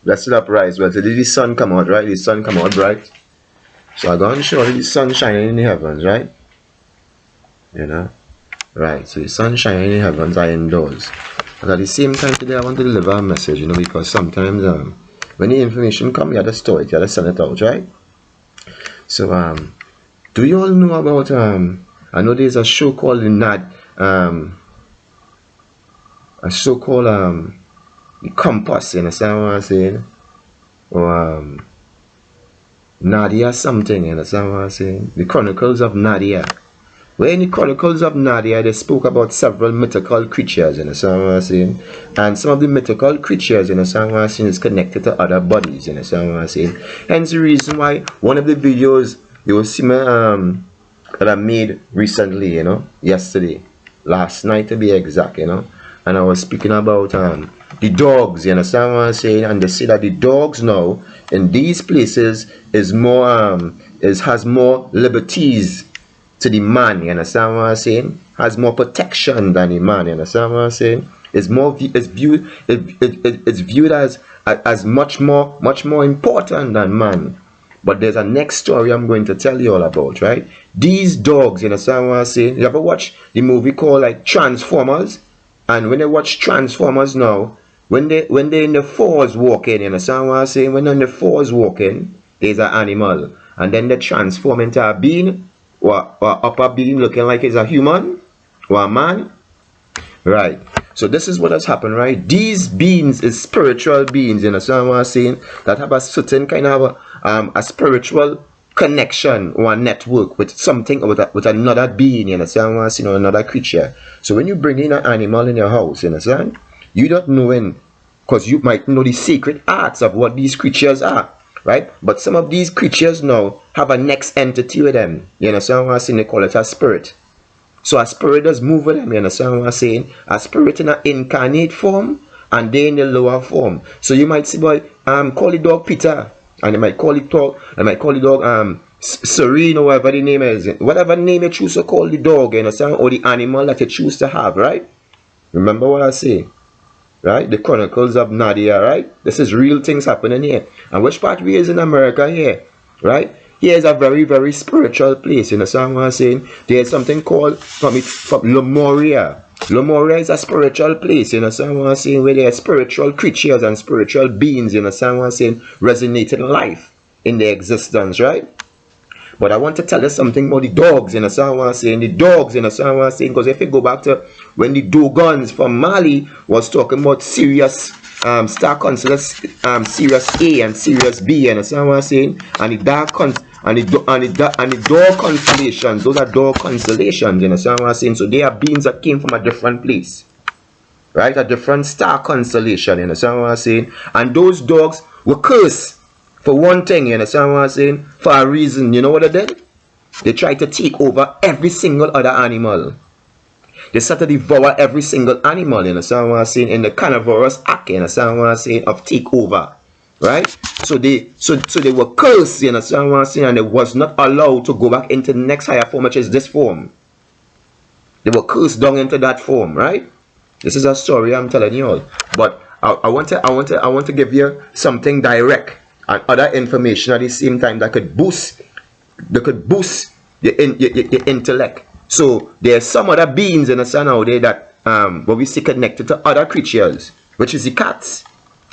Let's up rise. Well, so did the sun come out, right? The sun come out bright. So I go and show the sun shining in the heavens, right? You know? Right. So the sun shining in the heavens are indoors. And at the same time today I want to deliver a message, you know, because sometimes when the information come, you have to store it, you have to send it out, right? So do you all know about I know there's a show called a show called The Compass, you understand what I'm saying? Or Nadia something, you understand what I'm saying? The Chronicles of Nadia. Where in the Chronicles of Nadia, they spoke about several mythical creatures, you understand what I'm saying? And some of the mythical creatures, you understand what I'm saying, is connected to other bodies, you understand what I'm saying? Hence the reason why one of the videos you will see me that I made recently, you know, yesterday, last night to be exact, you know, and I was speaking about the dogs, you understand what I'm saying? And they say that the dogs now in these places is more has more liberties to the man, you understand what I'm saying? Has more protection than the man, you understand what I'm saying? It's more it's viewed as much more important than man. But there's a next story I'm going to tell you all about, right? These dogs, you understand what I'm saying? You ever watch the movie called like Transformers? And when they watch Transformers now, when they in the forest walking, you understand what I'm saying? When they're in the forest walking, there's an animal. And then they transform into a being, or upper being looking like it's a human or a man. Right. So this is what has happened, right? These beings is spiritual beings, you understand what I'm saying? That have a certain kind of a spiritual connection or a network with something, with another being, you understand what I'm saying, or another creature. So when you bring in an animal in your house, you understand? You don't know when, because you might know the secret arts of what these creatures are, right? But some of these creatures now have a next entity with them. You understand what I'm saying? They call it a spirit. So a spirit does move with them, you understand what I'm saying? A spirit in an incarnate form and they in the lower form. So you might see, boy, call the dog Peter, and they might call the dog Serene, or whatever the name is. Whatever name you choose to call the dog, you understand? Or the animal that you choose to have, right? Remember what I say, right? The Chronicles of Nadia, right? This is real things happening here. And which part we is in America here, right? Here is a very, very spiritual place. You understand what I'm saying? There's something called from Lemuria. Lemuria is a spiritual place. You understand what I'm saying? Where there are spiritual creatures and spiritual beings. You understand what I'm saying? Resonating life in their existence, right? But I want to tell you something about the dogs, you understand what I'm saying? The dogs, you understand what I'm saying? Because if you go back to when the Dogons from Mali was talking about Sirius, star constellations, Sirius A and Sirius B, you understand what I'm saying? And the dog constellations, those are dog constellations, you understand what I'm saying? So they are beings that came from a different place, right? A different star constellation, you understand what I'm saying? And those dogs were cursed. For one thing, you understand what I'm saying? For a reason, you know what they did? They tried to take over every single other animal. They started to devour every single animal, you understand what I'm saying? In the carnivorous act, you understand what I'm saying? Of takeover, right? So they were cursed, you understand what I'm saying? And they was not allowed to go back into the next higher form, which is this form. They were cursed down into that form, right? This is a story I'm telling you all. But I want to give you something direct and other information at the same time that could boost your intellect. So there are some other beings in the sun out there that what we see connected to other creatures, which is the cats,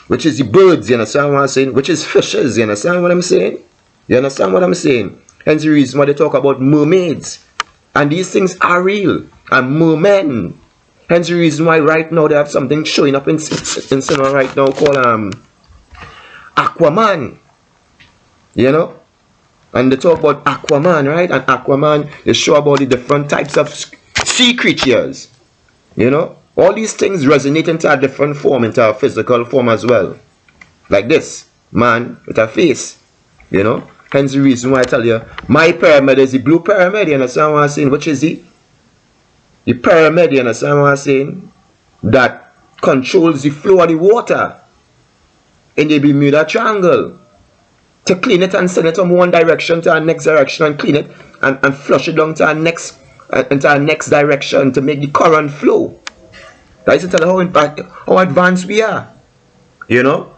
which is the birds, you understand what I'm saying? Which is fishes, you understand what I'm saying? You understand what I'm saying? Hence the reason why they talk about mermaids. And these things are real. And mermen. Hence the reason why right now they have something showing up in cinema right now called Aquaman. You know? And they talk about Aquaman, right? And Aquaman, they show about the different types of sea creatures. You know? All these things resonate into a different form, into a physical form as well. Like this. Man with a face. You know? Hence the reason why I tell you, my pyramid is the blue pyramid, you understand what I'm saying? Which is the pyramid, you understand what I'm saying? That controls the flow of the water in the Bermuda Triangle. To clean it and send it from one direction to our next direction and clean it and flush it down to our next into our next direction to make the current flow. That is to tell you how advanced we are. You know?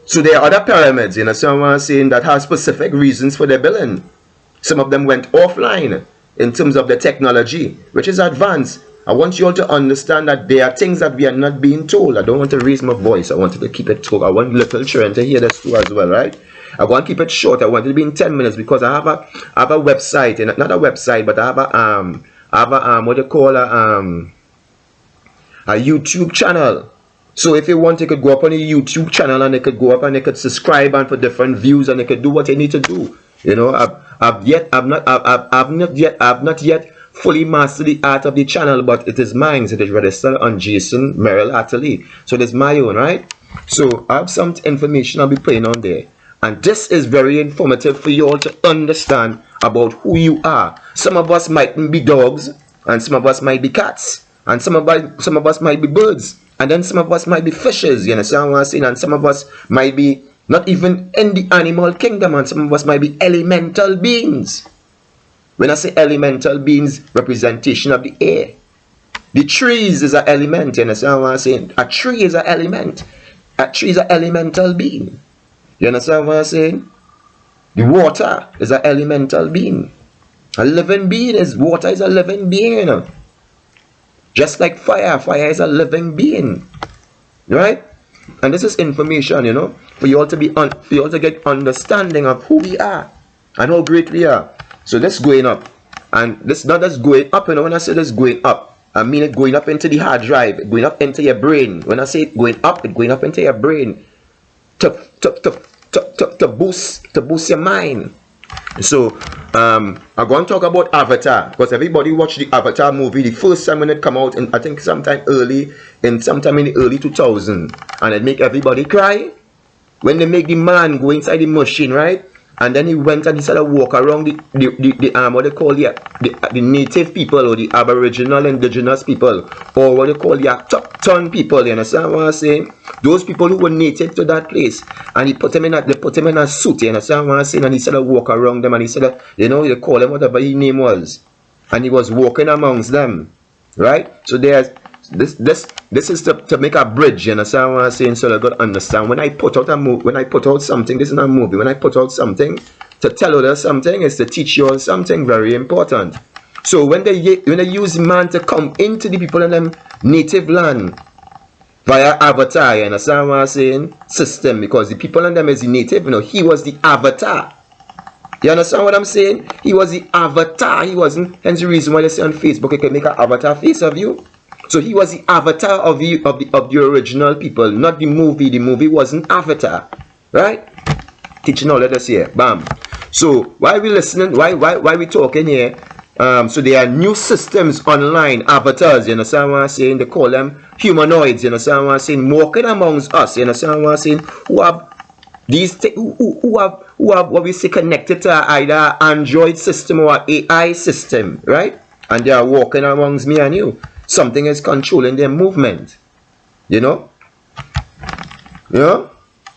So there are other pyramids, you understand what I'm saying, that have specific reasons for their building. Some of them went offline in terms of the technology, which is advanced. I want you all to understand that there are things that we are not being told. I don't want to raise my voice. I wanted to keep it short. I want little children to hear this too as well, right? I want to keep it short. I want it to be in 10 minutes because I have a website, and not a website, but I have a what they call a YouTube channel. So if you want, you could go up on the YouTube channel and they could go up and they could subscribe and for different views and they could do what they need to do. You know, I've not yet fully mastered the art of the channel, but it is mine. It is registered on Jason Merrill Atali. So it is my own, right? So I have some information I'll be putting on there. And this is very informative for you all to understand about who you are. Some of us might be dogs, and some of us might be cats, and some of us might be birds, and then some of us might be fishes, you understand what I'm saying? And some of us might be not even in the animal kingdom, and some of us might be elemental beings. When I say elemental beings, representation of the air. The trees is an element, you understand what I'm saying? A tree is an element. A tree is an elemental being. You understand what I'm saying? The water is an elemental being. A living being is, water is a living being, you know. Just like fire, fire is a living being. Right? And this is information, you know, for you all to get understanding of who we are and how great we are. So this going up. And this not just going up, you know, when I say this going up, I mean it going up into the hard drive, going up into your brain. When I say it going up, it's going up into your brain. To boost your mind. So I'm going to talk about Avatar, because everybody watched the Avatar movie the first time when it come out, and I think sometime in the early 2000s, and it make everybody cry when they make the man go inside the machine, right? And then he went and he started walk around the what they call the native people, or the aboriginal indigenous people, or what they call the autochthon people. You understand what I'm saying? Those people who were native to that place, and they put him in a suit. You understand what I'm saying? And he started walk around them, and he said, you know, they call him whatever his name was, and he was walking amongst them, right? So there's this is to make a bridge, you understand what I'm saying, so I got to understand. When I put out a movie, when I put out something, this is not a movie, when I put out something to tell others something, is to teach you all something very important. So when they use man to come into the people in them native land via avatar, you understand what I'm saying, system, because the people in them is the native, you know, he was the avatar. You understand what I'm saying? He was the avatar. He wasn't, hence the reason why they say on Facebook you can make an avatar face of you. So he was the avatar of the original people, not the movie. The movie wasn't Avatar, right? Teaching all of this here, bam. So why we listening? Why we talking here? So there are new systems online, avatars. You understand what I'm saying? They call them humanoids. You understand what I'm saying? Walking amongst us. You understand what I'm saying? Who have these who have what we say connected to either Android system or AI system, right? And they are walking amongst me and you. Something is controlling their movement. You know?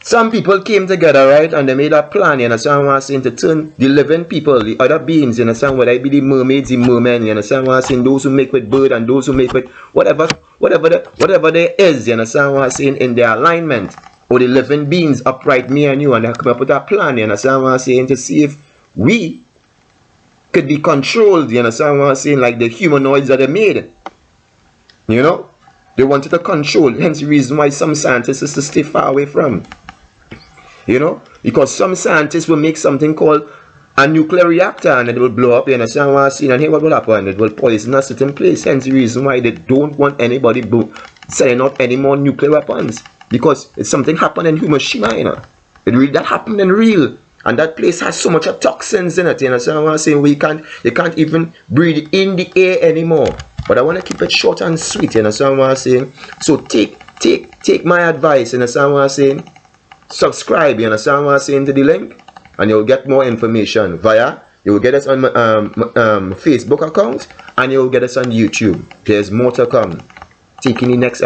Some people came together, right? And they made a plan, you understand what I'm saying, to turn the living people, the other beings, you understand, whether it be the mermaids, the mermen, you understand what I'm saying, those who make with bird and those who make with whatever there is, you understand what I'm saying, in their alignment, or the living beings upright me and you, and they come up with a plan, you understand what I'm saying, to see if we could be controlled, you understand what I'm saying, like the humanoids that they made. You know, they wanted to control, hence the reason why some scientists is to stay far away from. You know, because some scientists will make something called a nuclear reactor and it will blow up, you understand what I'm saying, and here what will happen, it will poison a certain place, hence the reason why they don't want anybody setting up any more nuclear weapons, because it's something happened in Hiroshima, you know, that happened in real, and that place has so much of toxins in it, you understand what I'm saying, you can't even breathe in the air anymore. But I want to keep it short and sweet, you understand what I'm saying? So take my advice, you understand what I'm saying? Subscribe, you understand what I'm saying, to the link, and you'll get more information you will get us on Facebook account, and you'll get us on YouTube. There's more to come. Taking the next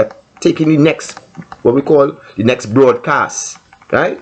what we call the next broadcast, right?